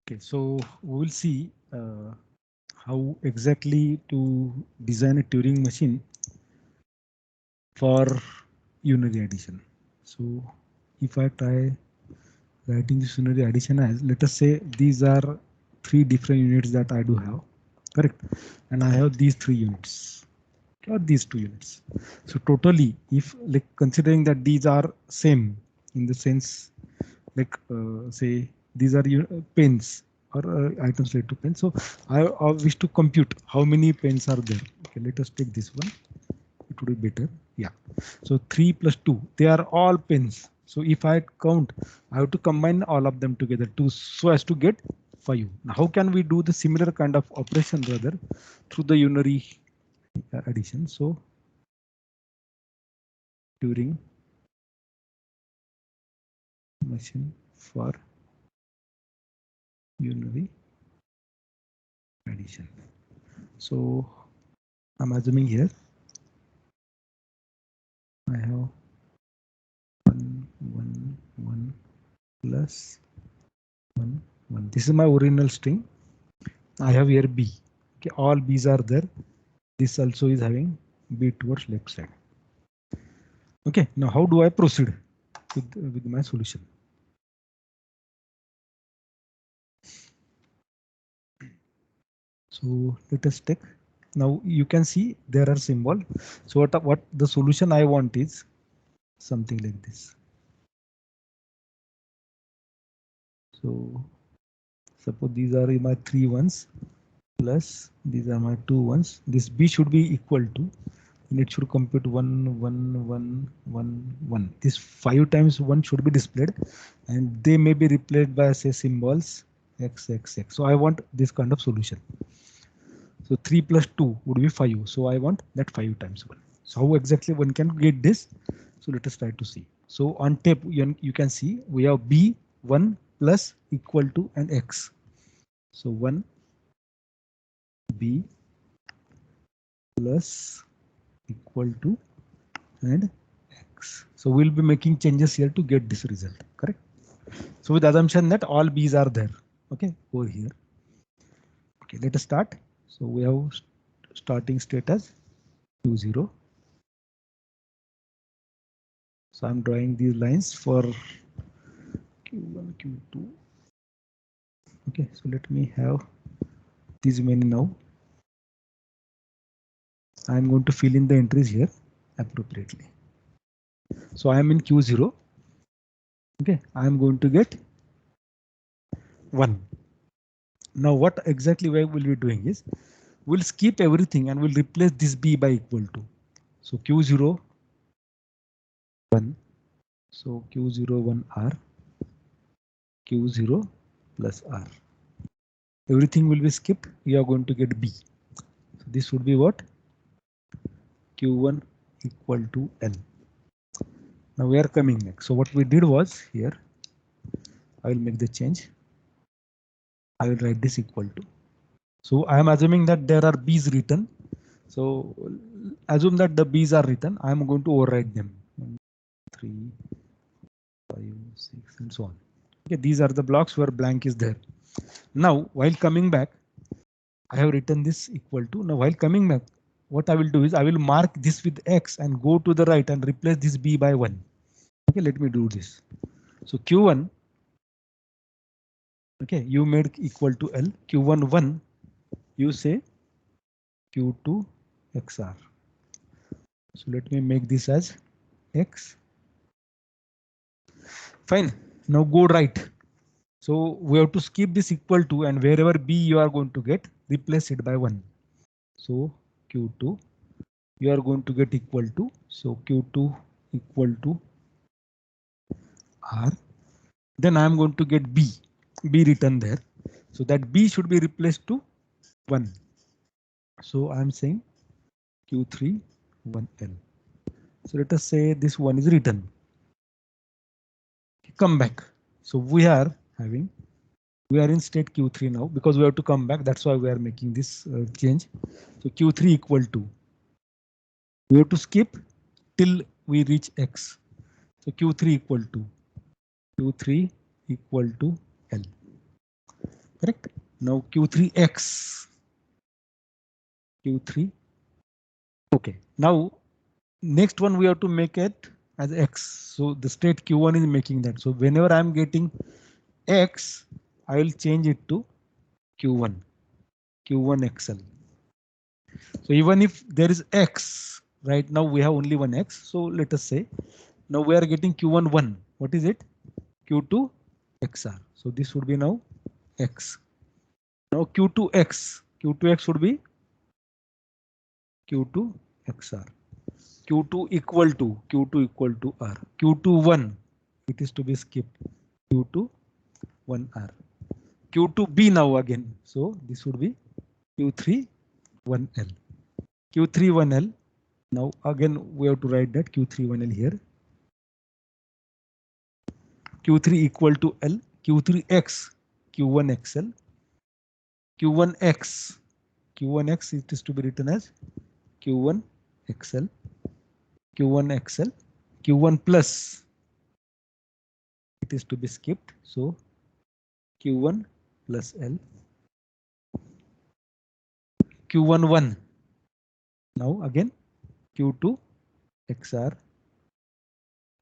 Okay, so we will see how exactly to design a Turing machine for unary addition. So if I try writing this unary addition as, let us say these are three different units that I do have, correct? And I have these three units or these two units. So totally, if like considering that these are same in the sense like say these are pens or items related to pens. So I wish to compute how many pens are there. Okay, let us take this one. It would be better. Yeah. So 3 plus 2, they are all pens. So if I count, I have to combine all of them together to so as to get 5. Now, how can we do the similar kind of operation rather through the unary addition? So Turing machine for unary addition. So I'm assuming here I have 1 plus 1 1. This is my original string. I have here b. Okay, all b's are there. This also is having b towards left side. Okay, now how do I proceed with my solution? So let us take. Now you can see there are symbols. So what the solution I want is something like this. So suppose these are my 3 ones plus these are my 2 ones. This b should be equal to, and it should compute 1 1 1 1 1. This 5 times 1 should be displayed, and they may be replaced by say symbols x x x. So I want this kind of solution. So 3 plus 2 would be 5. So I want that 5 times 1. So how exactly one can get this? So let us try to see. So on tape you can see we have b 1 plus equal to an x. So 1 b plus equal to and x. So we'll be making changes here to get this result, correct? So with assumption that all b's are there, okay, over here. Okay, let us start. So we have starting state as q0. So I'm drawing these lines for q1, q2. Okay, so let me have these many now. I'm going to fill in the entries here appropriately. So I am in q0. Okay, I'm going to get 1. Now what exactly we will be doing is we'll skip everything and we'll replace this b by equal to. So q0 1. So q0 1 r, q0 plus r. Everything will be skipped. We are going to get b. So this would be what? q1 equal to l. Now we are coming next. So what we did was here, I will make the change. I will write this equal to. So I am assuming that there are b's written. So assume that the b's are written. I am going to overwrite them. 1, 3, 5, 6, and so on. Okay, these are the blocks where blank is there. Now while coming back, I have written this equal to. Now while coming back, what I will do is I will mark this with x and go to the right and replace this b by 1. Okay, let me do this. So q1. Okay, you made equal to l. q1 1. You say q2 xr. So let me make this as x. Fine. Now go right. So we have to skip this equal to, and wherever b you are going to get, replace it by 1. So q2 you are going to get equal to. So q2 equal to r. Then I am going to get b written there. So that b should be replaced to 1. So I am saying q3 1l. So let us say this one is written. Come back. So we are in state q3 now because we have to come back. That's why we are making this change. So q3 equal to, we have to skip till we reach x. So q3 equal to l. correct? Now Q3X, Q3. Okay, now next one we have to make it as X. So the state Q1 is making that. So whenever I'm getting X, I will change it to Q1, Q1XL. So even if there is X, right now we have only one X. So let us say now we are getting Q1 1. What is it? Q2 XR. So this would be now X. Now Q2X. Q2X would be Q2 XR. Q2 equal to R. Q2 1. It is to be skipped. Q2 1R. Q2B now again. So this would be Q3 1L. Q3 1L. Now again we have to write that Q3 1L here. Q3 equal to L. Q3X. Q1XL. Q1X. Q1X it is to be written as Q1XL. Q1XL. Q1 plus. It is to be skipped. So Q1 plus L. Q1 1. Now again Q2 XR.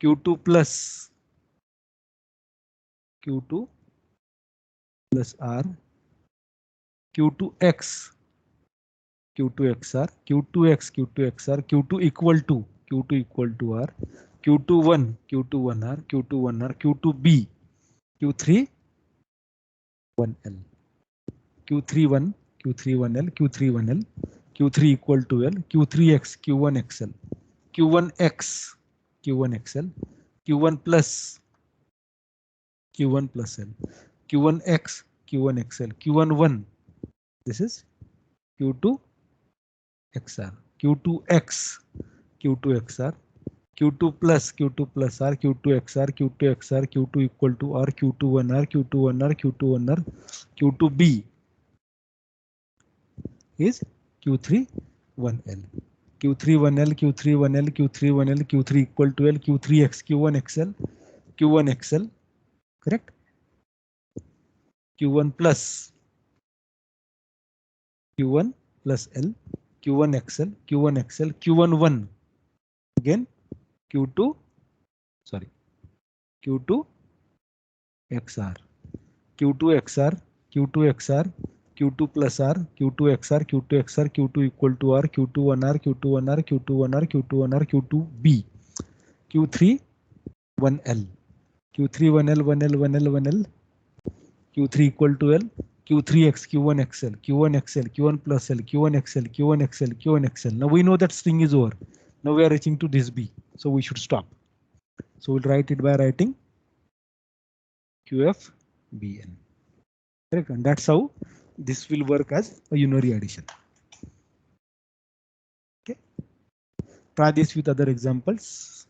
Q2 plus Q2 plus R. Q2X. Q2 XR. Q2X. Q2 XR. Q2 equal to R. Q2 1. Q2 1R. Q2 1R. Q2 B. Q3 1L. Q3 1. Q3 1L. Q3 1L. Q3 equal to L. Q3X. Q1 XL. Q1 X. Q1 XL. Q1 plus Q1 plus L. Q1 X. Q1 XL. Q1 1. This is Q2 XR. Q2 X. Q2 XR. Q2 plus R. Q2 XR. Q2 XR. Q2 equal to R. Q2 1R. Q2 1R. Q2 1R. Q2 B is Q3 1L. Q3 1L. Q3 1L. Q3 1L. Q3 equal to L. Q3X. Q1 XL. Q1 XL. Correct? Q1 plus Q1 plus L. Q1 XL. Q1 XL. Q1 1. Again Q2. Sorry. Q2 XR. Q2 XR. Q2 XR. Q2 plus R. Q2 XR. Q2 XR. Q2 equal to R. Q2 1R. Q2 1R. Q2 1R. Q2 1R. Q2 B. Q3 1L. Q3 1L. 1L. 1L. 1L. Q3 equal to L. Q3X. Q1 XL. Q1 XL. Q1 plus L. Q1 XL. Q1 XL. Q1 XL. Now we know that string is over. Now we are reaching to this B. So we should stop. So we'll write it by writing QFBN. Correct. And that's how this will work as a unary addition. Okay. Try this with other examples.